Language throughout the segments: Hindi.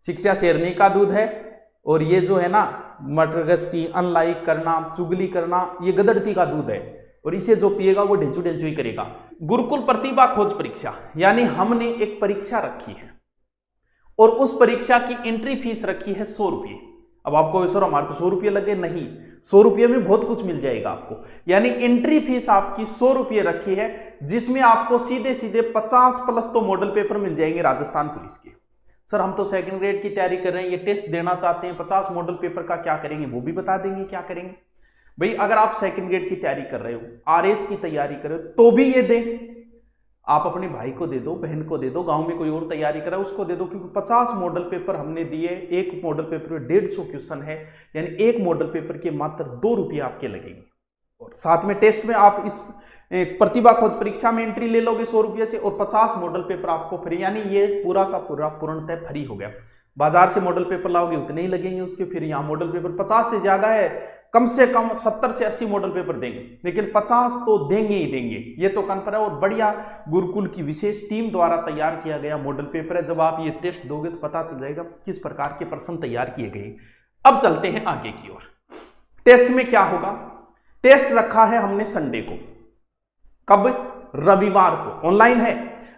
शिक्षा शेरनी का दूध है, और ये जो है ना मटरगश्ती, अनलाइक करना, चुगली करना, ये गदड़ती का दूध है, और इसे जो पिएगा वो ढेंचू ढेंचू ही करेगा। गुरुकुल प्रतिभा खोज परीक्षा, यानी हमने एक परीक्षा रखी है और उस परीक्षा की एंट्री फीस रखी है 100 रुपये। अब आपको सर हमारे तो 100 रुपये लगे, नहीं, 100 रुपये में बहुत कुछ मिल जाएगा आपको। यानी एंट्री फीस आपकी 100 रुपये रखी है, जिसमें आपको सीधे सीधे 50 प्लस तो मॉडल पेपर मिल जाएंगे राजस्थान पुलिस के। सर हम तो सेकंड ग्रेड की तैयारी कर रहे हैं, ये टेस्ट देना चाहते हैं, 50 मॉडल पेपर का क्या करेंगे, वो भी बता देंगे क्या करेंगे। भाई अगर आप सेकंड ग्रेड की तैयारी कर रहे हो, आरएस की तैयारी कर रहे हो, तो भी ये दें। आप अपने भाई को दे दो, बहन को दे दो, गांव में कोई और तैयारी कर रहा है उसको दे दो, क्योंकि 50 मॉडल पेपर हमने दिए, एक मॉडल पेपर में 150 क्वेश्चन है, यानी एक मॉडल पेपर के मात्र 2 रुपये आपके लगेंगे। और साथ में टेस्ट में आप इस प्रतिभा खोज परीक्षा में एंट्री ले लोगे 100 रुपये से, और 50 मॉडल पेपर आपको फ्री, यानी ये पूरा का पूरा पूर्णतः फ्री हो गया। बाजार से मॉडल पेपर लाओगे उतने ही लगेंगे उसके, फिर यहाँ मॉडल पेपर 50 से ज्यादा है, कम से कम 70 से 80 मॉडल पेपर देंगे, लेकिन 50 तो देंगे ही देंगे, ये तो कन्फर्म है। और बढ़िया गुरुकुल की विशेष टीम द्वारा तैयार किया गया मॉडल पेपर है। जब आप ये टेस्ट दोगे तो पता चल जाएगा किस प्रकार के प्रश्न तैयार किए गए। अब चलते हैं आगे की ओर। टेस्ट में क्या होगा, टेस्ट रखा है हमने संडे को, कब, रविवार को, ऑनलाइन है,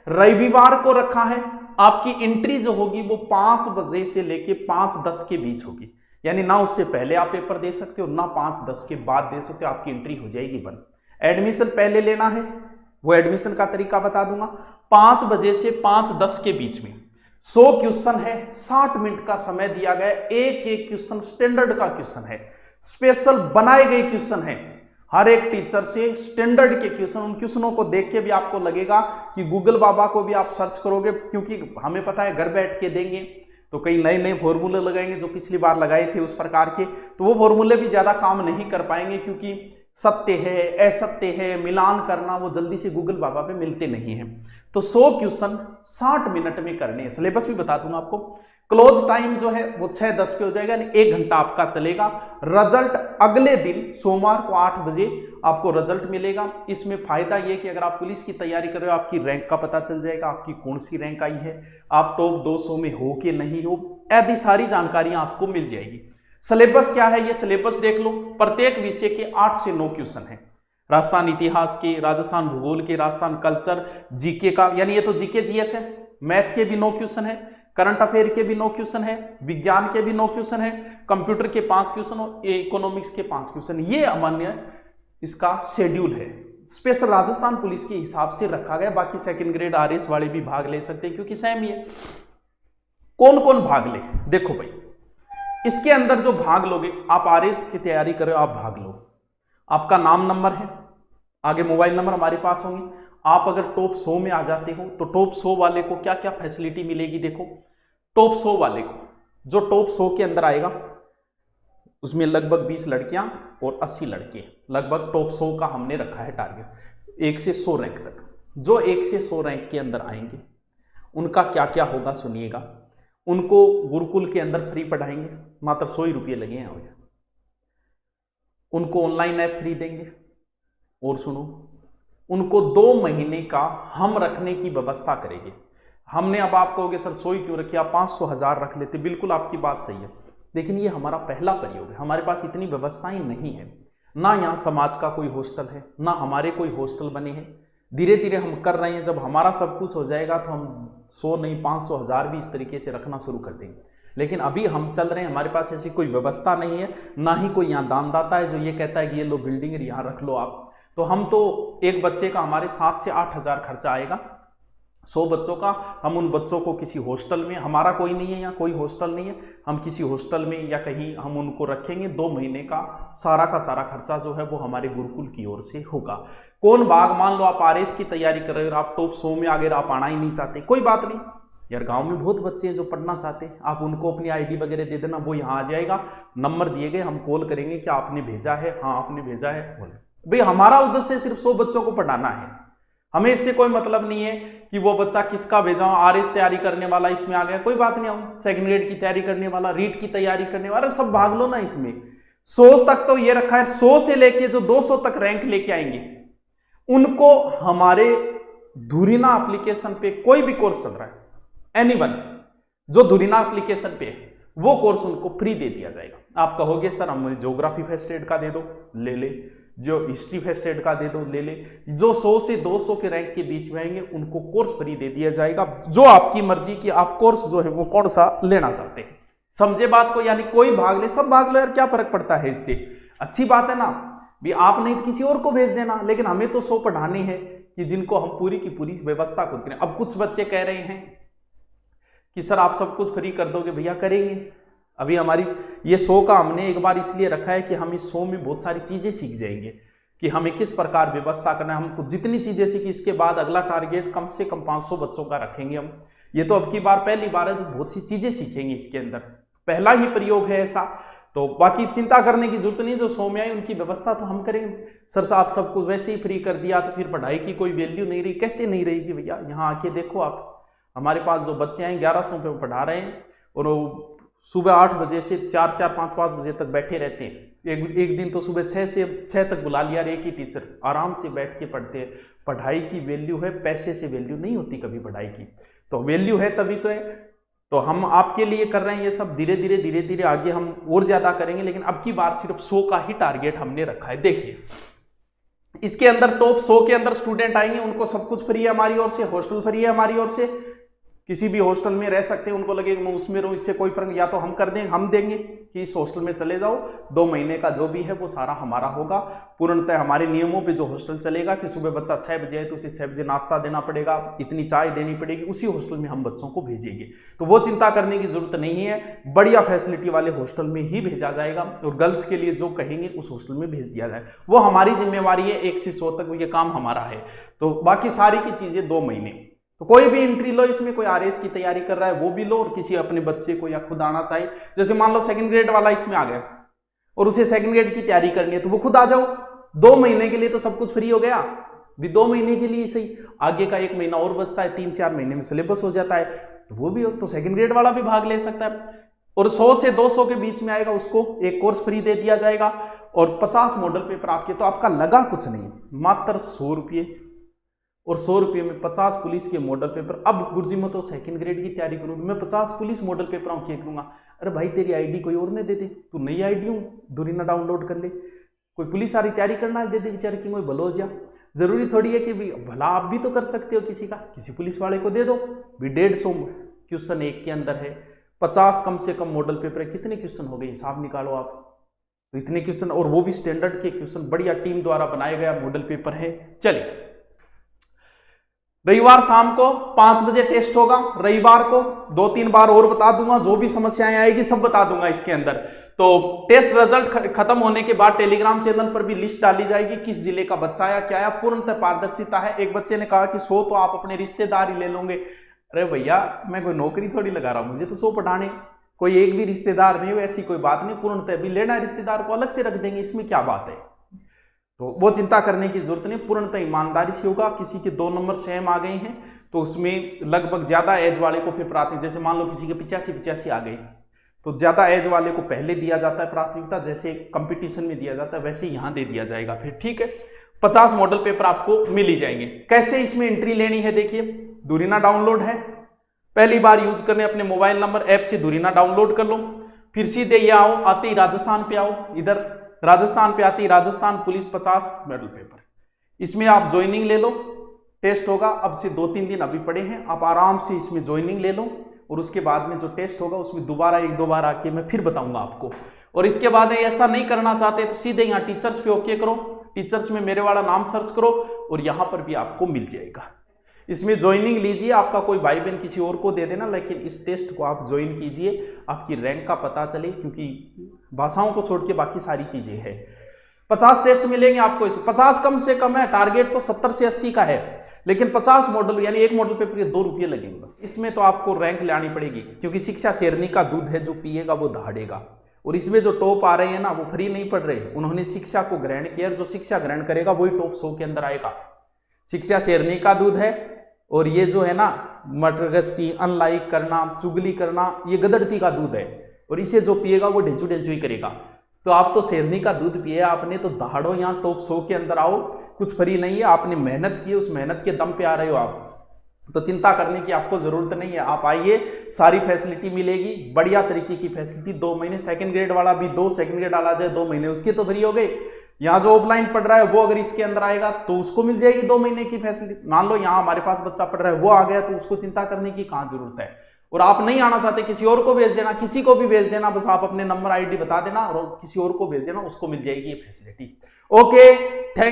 रविवार को रखा है। आपकी एंट्री जो होगी वो 5 बजे से लेके 5:10 के बीच होगी, यानी ना उससे पहले आप पेपर दे सकते हो, ना 5:10 के बाद दे सकते हो, आपकी एंट्री हो जाएगी बंद। एडमिशन पहले लेना है, वो एडमिशन का तरीका बता दूंगा। 5 बजे से 5:10 के बीच में 100 क्वेश्चन है, 60 मिनट का समय दिया गया, एक एक क्वेश्चन स्टैंडर्ड का क्वेश्चन है, स्पेशल बनाए गए क्वेश्चन है, हर एक टीचर से स्टैंडर्ड के क्वेश्चन। उन क्वेश्चनों को देख के भी आपको लगेगा कि गूगल बाबा को भी आप सर्च करोगे, क्योंकि हमें पता है घर बैठ के देंगे तो कई नए नए फॉर्मूले लगाएंगे जो पिछली बार लगाए थे उस प्रकार के, तो वो फॉर्मूले भी ज्यादा काम नहीं कर पाएंगे, क्योंकि सत्य है, असत्य है, मिलान करना वो जल्दी से गूगल बाबा पे मिलते नहीं है। तो 100 क्वेश्चन 60 मिनट में करने हैं। सिलेबस भी बता दूंगा आपको। क्लोज टाइम जो है वो 6:10 पे हो जाएगा, यानी 1 घंटा आपका चलेगा। रिजल्ट अगले दिन सोमवार को 8 बजे आपको रिजल्ट मिलेगा। इसमें फायदा ये कि अगर आप पुलिस की तैयारी कर रहे हो, आपकी रैंक का पता चल जाएगा, आपकी कौन सी रैंक आई है, आप टॉप 200 में हो कि नहीं हो, ऐसी सारी जानकारियां आपको मिल जाएगी। सिलेबस क्या है, ये सिलेबस देख लो। प्रत्येक विषय के 8 से 9 क्वेश्चन है, राजस्थान इतिहास के, राजस्थान भूगोल के, राजस्थान कल्चर, जीके का, यानी ये तो जीके जीएस है। मैथ के भी 9 क्वेश्चन है, करंट अफेयर के भी 9 क्वेश्चन है, विज्ञान के भी 9 क्वेश्चन है, कंप्यूटर के 5 क्वेश्चन और इकोनॉमिक्स के 5 क्वेश्चन। ये अमान्य इसका शेड्यूल है, स्पेशल राजस्थान पुलिस के हिसाब से रखा गया। बाकी सेकंड ग्रेड आरएस वाले भी भाग ले सकते हैं, क्योंकि सेम ही है। कौन कौन भाग ले, देखो भाई, इसके अंदर जो भाग लोगे, आप आरएस की तैयारी कर रहे हो, आप भाग लो। आपका नाम नंबर है, आगे मोबाइल नंबर हमारे पास होंगे। आप अगर टॉप 100 में आ जाते हो तो टॉप 100 वाले को क्या क्या फैसिलिटी मिलेगी, देखो। टॉप 100 वाले को, जो टॉप 100 के अंदर आएगा, उसमें लगभग 20 लड़कियां और 80 लड़के, लगभग टॉप 100 का हमने रखा है टारगेट, 1 से 100 रैंक तक। जो 1 से 100 रैंक के अंदर आएंगे उनका क्या क्या होगा सुनिएगा। उनको गुरुकुल के अंदर फ्री पढ़ाएंगे, मात्र 100 ही रुपये लगे हैं। उनको ऑनलाइन ऐप फ्री देंगे, और सुनो, उनको 2 महीने का हम रखने की व्यवस्था करेंगे। हमने, अब आप कहोगे सर 100 क्यों रखिए, आप 500 1000 रख लेते, बिल्कुल आपकी बात सही है, लेकिन ये हमारा पहला प्रयोग है, हमारे पास इतनी व्यवस्थाएं नहीं है, ना यहाँ समाज का कोई हॉस्टल है, ना हमारे कोई हॉस्टल बने हैं। धीरे धीरे हम कर रहे हैं, जब हमारा सब कुछ हो जाएगा तो हम 100 नहीं 500 1000 भी इस तरीके से रखना शुरू कर देंगे, लेकिन अभी हम चल रहे हैं, हमारे पास ऐसी कोई व्यवस्था नहीं है, ना ही कोई यहाँ दानदाता है जो ये कहता है कि ये लो बिल्डिंग यहाँ रख लो आप। तो हम तो एक बच्चे का हमारे 7 से 8 हज़ार खर्चा आएगा, 100 बच्चों का। हम उन बच्चों को किसी हॉस्टल में, हमारा कोई नहीं है यहाँ, कोई हॉस्टल नहीं है, हम किसी हॉस्टल में या कहीं हम उनको रखेंगे। 2 महीने का सारा खर्चा जो है वो हमारे गुरुकुल की ओर से होगा। कौन भाग, मान लो आप आरएस की तैयारी कर रहे हो, आप टॉप 100 में अगर आप आना ही नहीं चाहते, कोई बात नहीं यार, गांव में बहुत बच्चे हैं जो पढ़ना चाहते हैं, आप उनको अपनी आईडी वगैरह दे देना, वो यहाँ आ जाएगा, नंबर दिए गए, हम कॉल करेंगे कि आपने भेजा है, हाँ आपने भेजा है, बोले भाई हमारा उद्देश्य सिर्फ 100 बच्चों को पढ़ाना है, हमें इससे कोई मतलब नहीं है कि वो बच्चा किसका भेजा हो, आरएस तैयारी करने वाला इसमें आ गया, कोई बात नहीं, हम सेकंड ग्रेड की तैयारी करने वाला, रीट की तैयारी करने वाला, सब भाग लो ना इसमें। 100 तक तो ये रखा है, 100 से लेके जो 200 तक रैंक लेके आएंगे उनको हमारे धुरीना एप्लीकेशन पे कोई भी कोर्स चल रहा है, एनीवन, जो धुरीना एप्लीकेशन पे है वो कोर्स उनको फ्री दे दिया जाएगा। आप कहोगे सर हमें ज्योग्राफी फर्स्ट एड का दे दो, ले ले, जो हिस्ट्री फर्स्ट एड का दे दो, ले ले। जो 100 से 200 के रैंक के बीच में आएंगे उनको कोर्स फ्री दे दिया जाएगा, जो आपकी मर्जी की आप कोर्स जो है वो कौन सा लेना चाहते हैं। समझे बात को? यानी कोई भाग ले, सब भाग लो यार, क्या फर्क पड़ता है इससे। अच्छी बात है ना भी, आप नहीं तो किसी और को भेज देना, लेकिन हमें तो 100 पढ़ाने हैं कि जिनको हम पूरी की पूरी व्यवस्था खुद करें। अब कुछ बच्चे कह रहे हैं कि सर आप सब कुछ फ्री कर दोगे। भैया करेंगे, अभी हमारी ये 100 का हमने एक बार इसलिए रखा है कि हम इस 100 में बहुत सारी चीजें सीख जाएंगे कि हमें किस प्रकार व्यवस्था करना है। हमको जितनी चीजें सीखी, इसके बाद अगला टारगेट कम से कम 500 बच्चों का रखेंगे हम। ये तो अब की बार पहली बार है जो बहुत सी चीजें सीखेंगे इसके अंदर, पहला ही प्रयोग है ऐसा। तो बाकी चिंता करने की जरूरत नहीं, जो 100 में आए उनकी व्यवस्था तो हम करेंगे। सर साहब सब कुछ वैसे ही फ्री कर दिया तो फिर पढ़ाई की कोई वैल्यू नहीं रही। कैसे नहीं रहेगी भैया? यहाँ आके देखो आप, हमारे पास जो बच्चे हैं 1100 पे पढ़ा रहे हैं और वो सुबह 8 बजे से 4-4, 5-5 बजे तक बैठे रहते हैं। एक दिन तो सुबह 6 से 6 तक बुला लिया, एक ही टीचर आराम से बैठ के पढ़ते हैं। पढ़ाई की वैल्यू है, पैसे से वैल्यू नहीं होती कभी पढ़ाई की। तो वैल्यू है तभी तो है। तो हम आपके लिए कर रहे हैं ये सब, धीरे धीरे आगे हम और ज्यादा करेंगे, लेकिन अब की बार सिर्फ 100 का ही टारगेट हमने रखा है। देखिए इसके अंदर टॉप 100 के अंदर स्टूडेंट आएंगे, उनको सब कुछ फ्री है हमारी ओर से, हॉस्टल फ्री है हमारी ओर से, किसी भी हॉस्टल में रह सकते हैं। उनको लगेगा मैं उसमें रहूं, इससे कोई फर्क, या तो हम कर देंगे, हम देंगे कि इस हॉस्टल में चले जाओ, 2 महीने का जो भी है वो सारा हमारा होगा। पूर्णतः हमारे नियमों पे जो हॉस्टल चलेगा कि सुबह बच्चा 6 बजे है तो उसे 6 बजे नाश्ता देना पड़ेगा, इतनी चाय देनी पड़ेगी, उसी हॉस्टल में हम बच्चों को भेजेंगे। तो वो चिंता करने की जरूरत नहीं है, बढ़िया फैसिलिटी वाले हॉस्टल में ही भेजा जाएगा। और गर्ल्स के लिए जो कहेंगे उस हॉस्टल में भेज दिया जाए, वो हमारी जिम्मेवारी है। 1 से 100 तक ये काम हमारा है। तो बाकी सारी की चीजें 2 महीने। तो कोई भी एंट्री लो, इसमें कोई आरएस की तैयारी कर रहा है वो भी लो, और किसी अपने बच्चे को या खुद आना चाहिए, जैसे मान लो 2nd ग्रेड वाला इसमें आ गया और उसे 2nd ग्रेड की तैयारी करनी है तो वो खुद आ जाओ। 2 महीने के लिए तो सब कुछ फ्री हो गया, भी 2 महीने के लिए सही, आगे का 1 महीना और बचता है, 3-4 महीने में सिलेबस हो जाता है, तो वो भी हो, तो 2nd ग्रेड वाला भी भाग ले सकता है। और 100 से 200 के बीच में आएगा उसको एक कोर्स फ्री दे दिया जाएगा, और 50 मॉडल पेपर आपके, तो आपका लगा कुछ नहीं, मात्र 100 रुपये, और 100 रुपये में 50 पुलिस के मॉडल पेपर। अब गुरुजी मैं तो 2nd ग्रेड की तैयारी करूंगी, मैं 50 पुलिस मॉडल पेपर क्या करूंगा? अरे भाई तेरी आईडी कोई और ने दे दे, तू नई आईडी हूं, धुरीना डाउनलोड कर ले, कोई पुलिस सारी तैयारी करना दे दे बेचारे की, कोई भलो जा। जरूरी थोड़ी है कि भला आप भी तो कर सकते हो किसी का, किसी पुलिस वाले को दे दो भी। 150 क्वेश्चन एक के अंदर है, 50 कम से कम मॉडल पेपर है, कितने क्वेश्चन हो गए हिसाब निकालो आप। तो इतने क्वेश्चन, और वो भी स्टैंडर्ड के क्वेश्चन, बढ़िया टीम द्वारा बनाया गया मॉडल पेपर है। चलिए रविवार शाम को 5 बजे टेस्ट होगा। रविवार को 2-3 बार और बता दूंगा, जो भी समस्याएं आएगी सब बता दूंगा इसके अंदर। तो टेस्ट रिजल्ट खत्म होने के बाद टेलीग्राम चैनल पर भी लिस्ट डाली जाएगी, किस जिले का बच्चा आया, क्या आया, पूर्णतः पारदर्शिता है। एक बच्चे ने कहा कि 100 तो आप अपने रिश्तेदार ही ले लोगे। अरे भैया मैं कोई नौकरी थोड़ी लगा रहा हूं, मुझे तो 100 पढ़ाने, कोई एक भी रिश्तेदार नहीं हो, ऐसी कोई बात नहीं। पूर्णतः भी लेना रिश्तेदार को अलग से रख देंगे, इसमें क्या बात है। तो वो चिंता करने की जरूरत नहीं, पूर्णतः ईमानदारी से होगा। किसी के 2 नंबर सेम आ गए हैं तो उसमें लगभग ज्यादा एज वाले को फिर प्राथमिकता, जैसे मान लो किसी के 85 आ गए तो ज्यादा एज वाले को पहले दिया जाता है प्राथमिकता, जैसे कंपटीशन में दिया जाता है वैसे यहां दे दिया जाएगा फिर। ठीक है, 50 मॉडल पेपर आपको मिल ही जाएंगे। कैसे इसमें एंट्री लेनी है, देखिए धुरीना डाउनलोड है, पहली बार यूज करने अपने मोबाइल नंबर ऐप से धुरीना डाउनलोड कर लो, फिर सीधे ये आओ, आते ही राजस्थान पे आओ, इधर राजस्थान पे आती राजस्थान पुलिस 50 मॉडल पेपर, इसमें आप ज्वाइनिंग ले लो। टेस्ट होगा, अब से 2-3 दिन अभी पड़े हैं, आप आराम से इसमें ज्वाइनिंग ले लो, और उसके बाद में जो टेस्ट होगा उसमें दोबारा 1-2 बार आके मैं फिर बताऊंगा आपको। और इसके बाद ऐसा नहीं करना चाहते तो सीधे यहाँ टीचर्स पे ओके करो, टीचर्स में मेरे वाला नाम सर्च करो और यहाँ पर भी आपको मिल जाएगा। इसमें ज्वाइनिंग लीजिए, आपका कोई भाई बहन किसी और को दे देना, लेकिन इस टेस्ट को आप ज्वाइन कीजिए, आपकी रैंक का पता चले, क्योंकि भाषाओं को छोड़ के बाकी सारी चीजें हैं। 50 टेस्ट मिलेंगे आपको, इस 50 कम से कम है, टारगेट तो 70 से 80 का है, लेकिन 50 मॉडल यानी एक मॉडल पेपर के 2 रुपये लगेंगे बस। इसमें तो आपको रैंक लानी पड़ेगी, क्योंकि शिक्षा शेरनी का दूध है, जो पिएगा वो दहाड़ेगा। और इसमें जो टॉप आ रहे हैं ना, वो फ्री नहीं पढ़ रहे, उन्होंने शिक्षा को ग्रहण किया, जो शिक्षा ग्रहण करेगा वही टॉप 100 के अंदर आएगा। शिक्षा शेरनी का दूध है, और ये जो है ना मटरगस्ती, अनलाइक करना, चुगली करना, ये गदड़ती का दूध है, और इसे जो पिएगा वो ढेंचू ढेंचू ही करेगा। तो आप तो शेरनी का दूध पिए, आपने तो दहाड़ो, यहाँ टॉप 100 के अंदर आओ, कुछ फ्री नहीं है, आपने मेहनत की, उस मेहनत के दम पे आ रहे हो आप। तो चिंता करने की आपको जरूरत नहीं है, आप आइए, सारी फैसिलिटी मिलेगी, बढ़िया तरीके की फैसिलिटी। 2 महीने सेकंड ग्रेड वाला भी, 2 सेकंड ग्रेड वाला जाए 2 महीने उसके तो फ्री हो गए। यहाँ जो ऑफलाइन पढ़ रहा है वो अगर इसके अंदर आएगा तो उसको मिल जाएगी 2 महीने की फैसिलिटी। मान लो यहाँ हमारे पास बच्चा पढ़ रहा है, वो आ गया तो उसको चिंता करने की कहाँ जरूरत है। और आप नहीं आना चाहते, किसी और को भेज देना, किसी को भी भेज देना, बस आप अपने नंबर ID बता देना और किसी और को भेज देना, उसको मिल जाएगी ये फैसिलिटी। Okay, thank